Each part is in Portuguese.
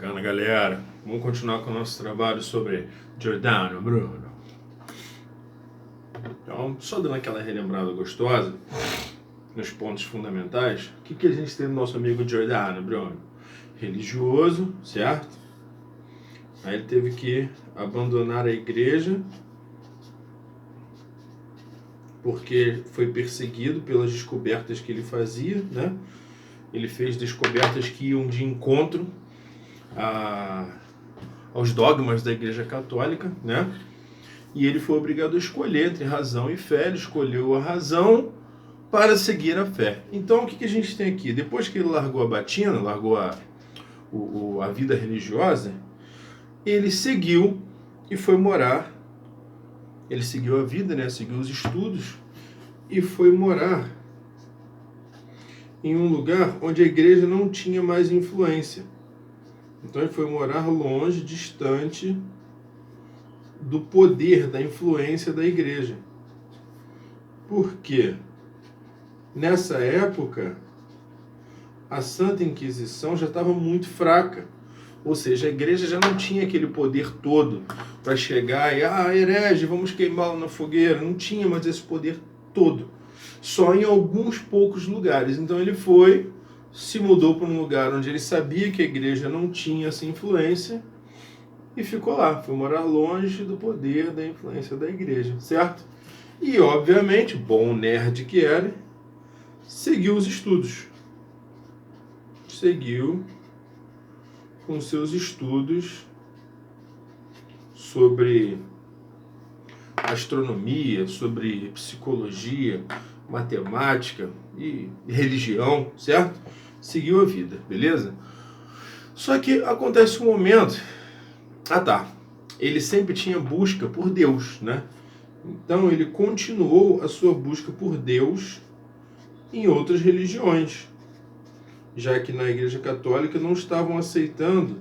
Bacana, galera. Vamos continuar com o nosso trabalho sobre Giordano Bruno. Então, só dando aquela relembrada gostosa nos pontos fundamentais, o que a gente tem no nosso amigo Giordano Bruno? Religioso, certo? Aí ele teve que abandonar a igreja porque foi perseguido pelas descobertas que ele fazia, né? Ele fez descobertas que iam de encontro aos dogmas da Igreja Católica, né? E ele foi obrigado a escolher entre razão e fé. Ele escolheu a razão para seguir a fé. Então, o que a gente tem aqui? Depois que ele largou a batina, largou a vida religiosa, ele seguiu e foi morar. Ele seguiu a vida, né? Seguiu os estudos e foi morar em um lugar onde a igreja não tinha mais influência. Então ele foi morar longe, distante do poder, da influência da igreja. Por quê? Nessa época, a Santa Inquisição já estava muito fraca. Ou seja, a igreja já não tinha aquele poder todo para chegar e, herege, vamos queimá-lo na fogueira. Não tinha mais esse poder todo. Só em alguns poucos lugares. Então ele se mudou para um lugar onde ele sabia que a igreja não tinha essa influência e ficou lá. Foi morar longe do poder, da influência da igreja, certo? E, obviamente, bom nerd que era, seguiu os estudos. Seguiu com seus estudos sobre astronomia, sobre psicologia, matemática e religião, certo? Seguiu a vida, beleza? Só que acontece um momento... Ele sempre tinha busca por Deus, né? Então ele continuou a sua busca por Deus em outras religiões, já que na Igreja Católica não estavam aceitando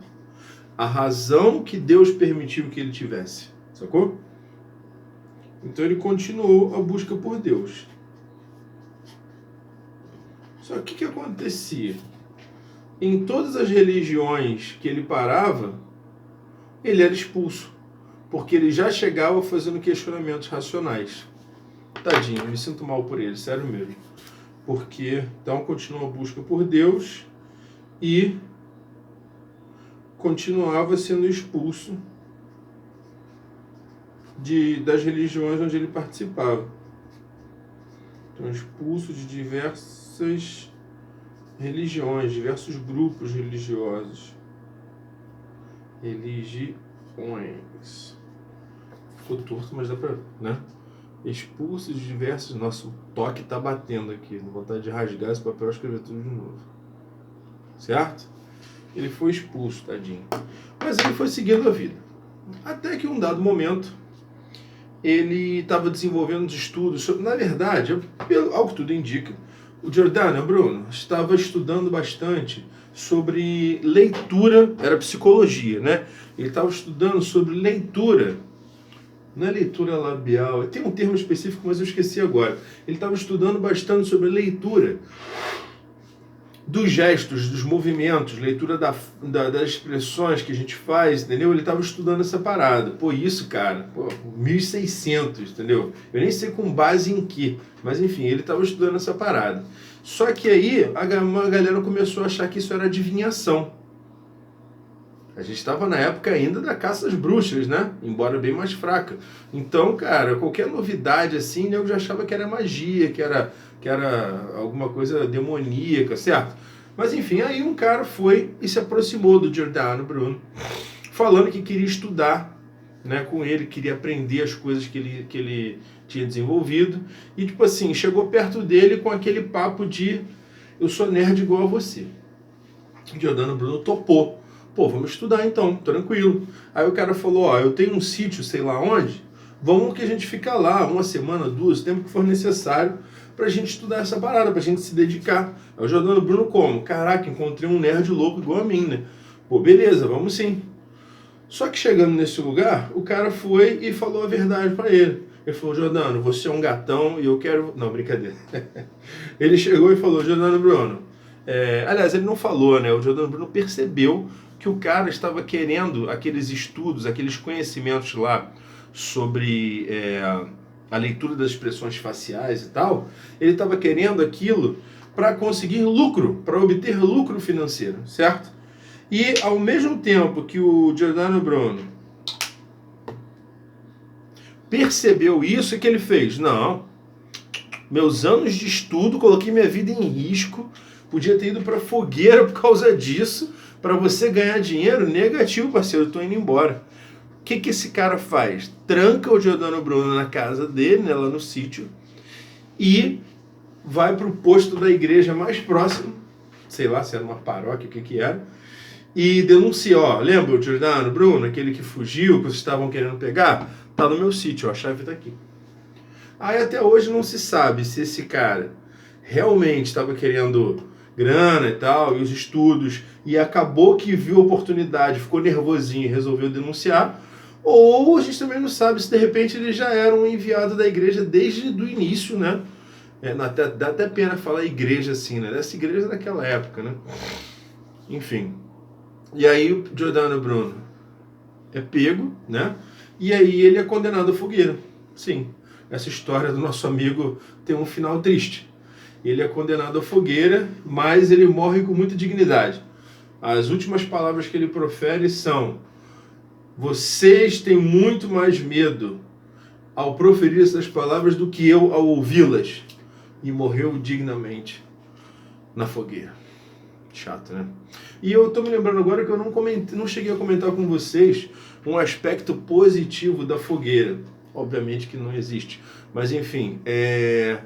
a razão que Deus permitiu que ele tivesse, sacou? Então ele continuou a busca por Deus. Só que o que acontecia? Em todas as religiões que ele parava, ele era expulso, porque ele já chegava fazendo questionamentos racionais. Tadinho, me sinto mal por ele, sério mesmo. Porque, então, continuou a busca por Deus e continuava sendo expulso das religiões onde ele participava. Então, expulso de diversas religiões, diversos grupos religiosos. Religiões. Ficou torto, mas dá pra, né? Expulso de diversos... Nossa, o toque tá batendo aqui. Dá vontade de rasgar esse papel e escrever tudo de novo. Certo? Ele foi expulso, tadinho. Mas ele foi seguindo a vida. Até que um dado momento, ele estava desenvolvendo os estudos sobre... Na verdade, ao que tudo indica, o Giordano Bruno estava estudando bastante sobre leitura, era psicologia, né? Ele estava estudando sobre leitura, não é leitura labial, tem um termo específico, mas eu esqueci agora. Ele estava estudando bastante sobre leitura dos gestos, dos movimentos, leitura das expressões que a gente faz, entendeu? Ele estava estudando essa parada. Pô, isso, cara, 1600, entendeu? Eu nem sei com base em que, mas enfim, ele estava estudando essa parada. Só que aí uma galera começou a achar que isso era adivinhação. A gente estava na época ainda da caça às bruxas, né? Embora bem mais fraca. Então, cara, qualquer novidade assim, eu já achava que era magia, que era alguma coisa demoníaca, certo? Mas enfim, aí um cara foi e se aproximou do Giordano Bruno, falando que queria estudar, né, com ele, queria aprender as coisas que ele tinha desenvolvido. E tipo assim, chegou perto dele com aquele papo de eu sou nerd igual a você. O Giordano Bruno topou. Pô, vamos estudar então, tranquilo. Aí o cara falou, eu tenho um sítio, sei lá onde, vamos que a gente fica lá, 1 semana, 2, o tempo que for necessário, pra gente estudar essa parada, pra gente se dedicar. Aí o Giordano Bruno como? Caraca, encontrei um nerd louco igual a mim, né? Pô, beleza, vamos sim. Só que chegando nesse lugar, o cara foi e falou a verdade pra ele. Ele falou, Giordano, você é um gatão e eu quero... Não, brincadeira. Ele chegou e falou, Giordano Bruno... aliás, ele não falou, né? O Giordano Bruno percebeu que o cara estava querendo aqueles estudos, aqueles conhecimentos lá sobre a leitura das expressões faciais e tal, ele estava querendo aquilo para conseguir lucro, para obter lucro financeiro, certo? E ao mesmo tempo que o Giordano Bruno percebeu isso, o que ele fez? Não, meus anos de estudo, coloquei minha vida em risco, podia ter ido para fogueira por causa disso, para você ganhar dinheiro, negativo, parceiro, eu tô indo embora. O que esse cara faz? Tranca o Giordano Bruno na casa dele, né, lá no sítio, e vai para o posto da igreja mais próximo, sei lá se era uma paróquia, o que era, e denuncia, ó, lembra o Giordano Bruno, aquele que fugiu, que vocês estavam querendo pegar? Tá no meu sítio, ó, a chave tá aqui. Aí até hoje não se sabe se esse cara realmente estava querendo grana e tal, e os estudos, e acabou que viu a oportunidade, ficou nervosinho e resolveu denunciar, ou a gente também não sabe se de repente ele já era um enviado da igreja desde o início, né? Dá até pena falar igreja assim, né? Essa igreja naquela época, né? Enfim. E aí o Giordano Bruno é pego, né? E aí ele é condenado à fogueira. Sim, essa história do nosso amigo tem um final triste. Ele é condenado à fogueira, mas ele morre com muita dignidade. As últimas palavras que ele profere são: vocês têm muito mais medo ao proferir essas palavras do que eu ao ouvi-las. E morreu dignamente na fogueira. Chato, né? E eu tô me lembrando agora que eu não cheguei a comentar com vocês um aspecto positivo da fogueira. Obviamente que não existe. Mas enfim, é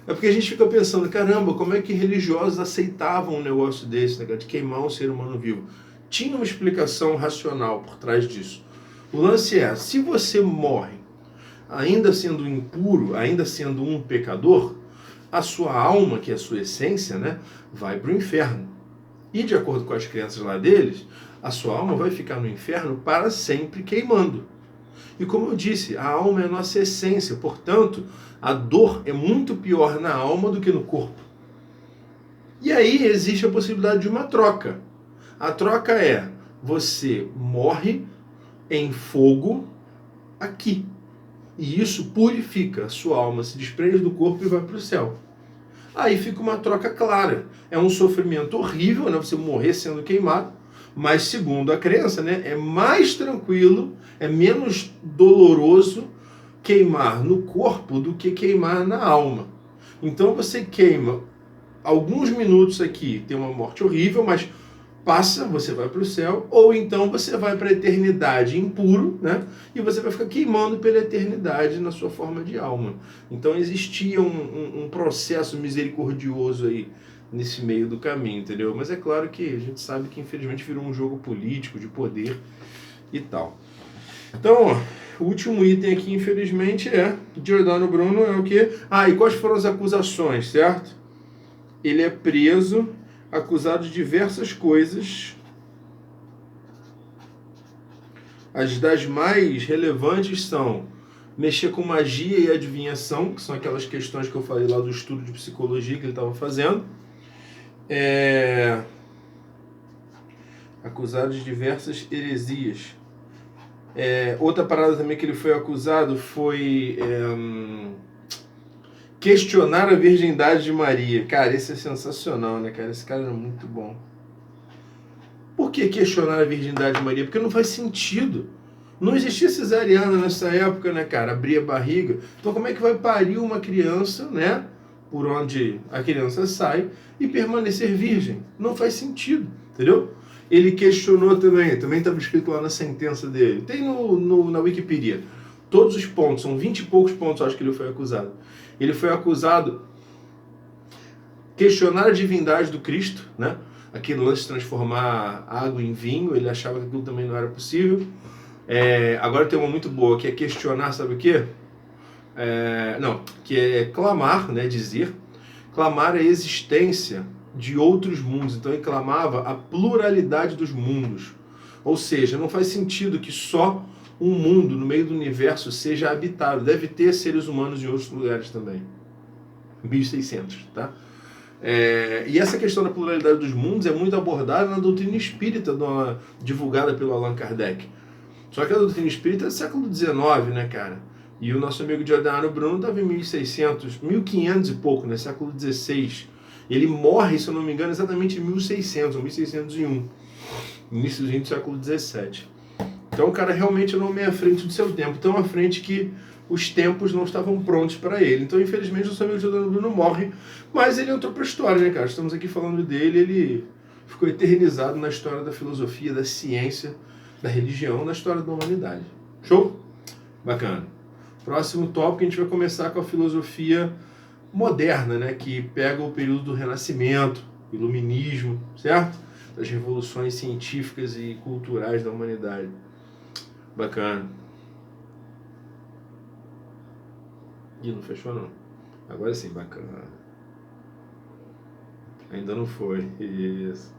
porque a gente fica pensando, caramba, como é que religiosos aceitavam um negócio desse, né, de queimar um ser humano vivo? Tinha uma explicação racional por trás disso. O lance é, se você morre ainda sendo impuro, ainda sendo um pecador, a sua alma, que é a sua essência, né, vai para o inferno. E de acordo com as crenças lá deles, a sua alma vai ficar no inferno para sempre queimando. E como eu disse, a alma é a nossa essência, portanto, a dor é muito pior na alma do que no corpo. E aí existe a possibilidade de uma troca. A troca é, você morre em fogo aqui. E isso purifica, a sua alma se desprende do corpo e vai para o céu. Aí fica uma troca clara. É um sofrimento horrível, né? Você morrer sendo queimado, mas segundo a crença, né, é mais tranquilo, é menos doloroso queimar no corpo do que queimar na alma. Então você queima alguns minutos aqui, tem uma morte horrível, mas passa, você vai para o céu, ou então você vai para a eternidade impuro, né? E você vai ficar queimando pela eternidade na sua forma de alma. Então existia um processo misericordioso aí nesse meio do caminho, entendeu? Mas é claro que a gente sabe que infelizmente virou um jogo político, de poder e tal. Então, ó, o último item aqui, infelizmente, é Giordano Bruno é o quê? E quais foram as acusações, certo? Ele é preso, acusado de diversas coisas. As das mais relevantes são mexer com magia e adivinhação, que são aquelas questões que eu falei lá do estudo de psicologia que ele estava fazendo. Acusado de diversas heresias. Outra parada também que ele foi acusado foi questionar a virgindade de Maria. Cara, esse é sensacional, né, cara? Esse cara é muito bom. Por que questionar a virgindade de Maria? Porque não faz sentido. Não existia cesariana nessa época, né, cara? Abria a barriga. Então como é que vai parir uma criança, né? Por onde a criança sai e permanecer virgem? Não faz sentido, entendeu? Ele questionou também estava escrito lá na sentença dele. Tem na Wikipedia. Todos os pontos, são 20 e poucos pontos, acho que ele foi acusado. Ele foi acusado de questionar a divindade do Cristo, né? Aquele lance de transformar água em vinho, ele achava que aquilo também não era possível. Agora tem uma muito boa, que é questionar, sabe o quê? Que é clamar, né? Clamar a existência de outros mundos. Então ele clamava a pluralidade dos mundos. Ou seja, não faz sentido que só um mundo no meio do universo seja habitado. Deve ter seres humanos em outros lugares também. 1600, tá? E essa questão da pluralidade dos mundos é muito abordada na doutrina espírita divulgada pelo Allan Kardec. Só que a doutrina espírita é do século XIX, né, cara? E o nosso amigo Giordano Bruno estava em 1600, 1500 e pouco, né? Século XVI. Ele morre, se eu não me engano, exatamente em 1600 ou 1601. Iníciozinho do século XVII. Então o cara realmente não é à frente do seu tempo. Tão à frente que os tempos não estavam prontos para ele. Então, infelizmente, o nosso amigo Giordano Bruno morre. Mas ele entrou para a história, né, cara? Estamos aqui falando dele. Ele ficou eternizado na história da filosofia, da ciência, da religião, na história da humanidade. Show? Bacana. Próximo tópico, a gente vai começar com a filosofia moderna, né, que pega o período do Renascimento, Iluminismo, certo? Das revoluções científicas e culturais da humanidade. Bacana. Ih, não fechou não. Agora sim, bacana. Ainda não foi. Isso.